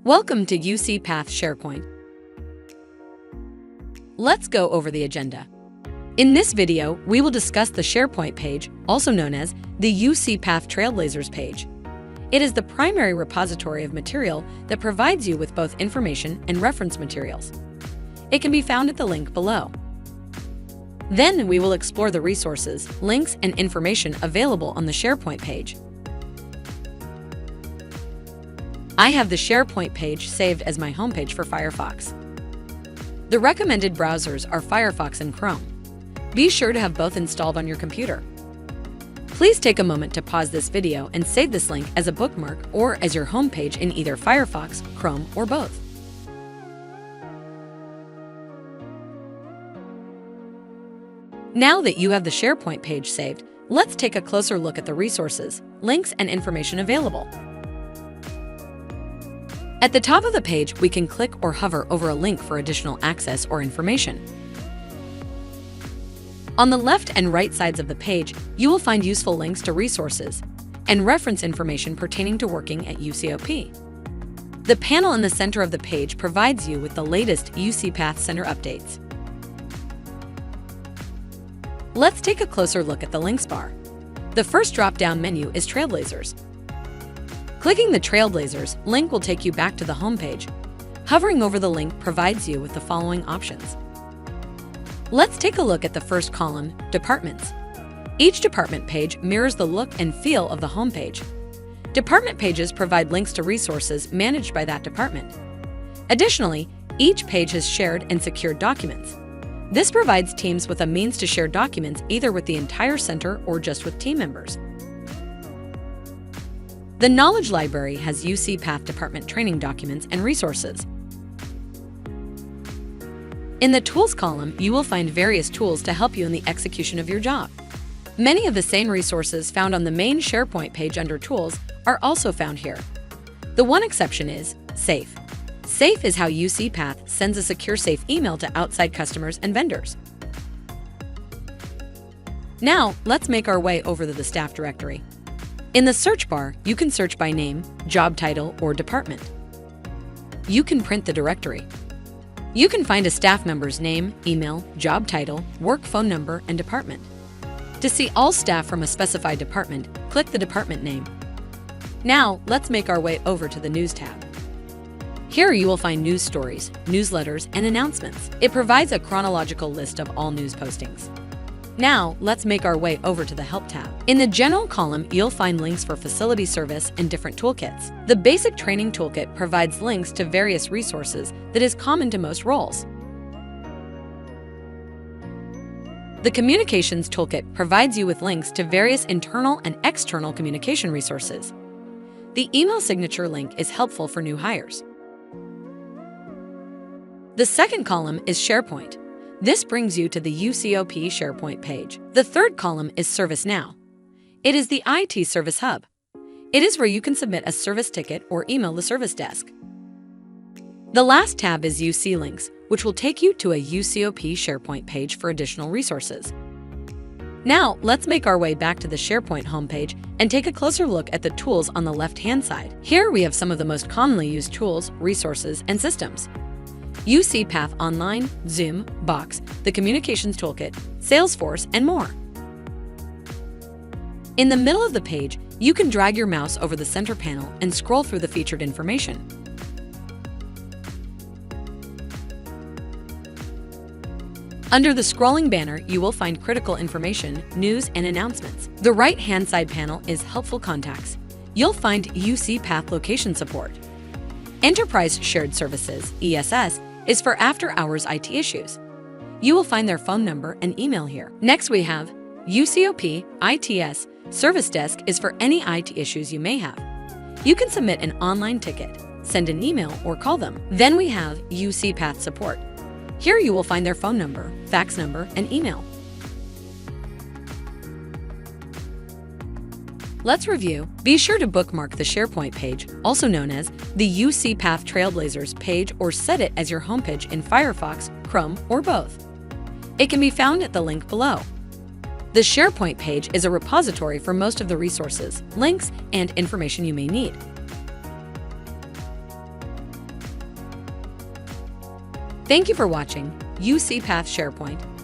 Welcome to UC Path SharePoint. Let's go over the agenda. In this video, we will discuss the SharePoint page, also known as the UC Path Trailblazers page. It is the primary repository of material that provides you with both information and reference materials. It can be found at the link below. Then we will explore the resources, links, and information available on the SharePoint page. I have the SharePoint page saved as my homepage for Firefox. The recommended browsers are Firefox and Chrome. Be sure to have both installed on your computer. Please take a moment to pause this video and save this link as a bookmark or as your homepage in either Firefox, Chrome, or both. Now that you have the SharePoint page saved, let's take a closer look at the resources, links, and information available. At the top of the page, we can click or hover over a link for additional access or information. On the left and right sides of the page, you will find useful links to resources and reference information pertaining to working at UCOP. The panel in the center of the page provides you with the latest UC Path Center updates. Let's take a closer look at the links bar. The first drop-down menu is Trailblazers. Clicking the Trailblazers link will take you back to the home page. Hovering over the link provides you with the following options. Let's take a look at the first column, Departments. Each department page mirrors the look and feel of the home page. Department pages provide links to resources managed by that department. Additionally, each page has shared and secured documents. This provides teams with a means to share documents either with the entire center or just with team members. The Knowledge Library has UC Path Department training documents and resources. In the Tools column, you will find various tools to help you in the execution of your job. Many of the same resources found on the main SharePoint page under Tools are also found here. The one exception is Safe. Safe is how UC Path sends a secure safe email to outside customers and vendors. Now, let's make our way over to the staff directory. In the search bar, you can search by name, job title, or department. You can print the directory. You can find a staff member's name, email, job title, work phone number, and department. To see all staff from a specified department, click the department name. Now, let's make our way over to the News tab. Here you will find news stories, newsletters, and announcements. It provides a chronological list of all news postings. Now, let's make our way over to the Help tab. In the General column, you'll find links for facility service and different toolkits. The Basic Training Toolkit provides links to various resources that is common to most roles. The Communications Toolkit provides you with links to various internal and external communication resources. The Email Signature link is helpful for new hires. The second column is SharePoint. This brings you to the UCOP SharePoint page. The third column is ServiceNow. It is the IT Service Hub. It is where you can submit a service ticket or email the service desk. The last tab is UC Links, which will take you to a UCOP SharePoint page for additional resources. Now, let's make our way back to the SharePoint homepage and take a closer look at the tools on the left-hand side. Here we have some of the most commonly used tools, resources, and systems. UC Path Online, Zoom, Box, the Communications Toolkit, Salesforce, and more. In the middle of the page, you can drag your mouse over the center panel and scroll through the featured information. Under the scrolling banner, you will find critical information, news, and announcements. The right-hand side panel is Helpful Contacts. You'll find UC Path Location Support. Enterprise Shared Services, ESS, is for after-hours IT issues. You will find their phone number and email here. Next we have UCOP ITS Service Desk is for any IT issues you may have. You can submit an online ticket, send an email, or call them. Then we have UC Path Support. Here you will find their phone number, fax number, and email. Let's review. Be sure to bookmark the SharePoint page, also known as the UC Path Trailblazers page, or set it as your homepage in Firefox, Chrome, or both. It can be found at the link below. The SharePoint page is a repository for most of the resources, links, and information you may need. Thank you for watching UC Path SharePoint.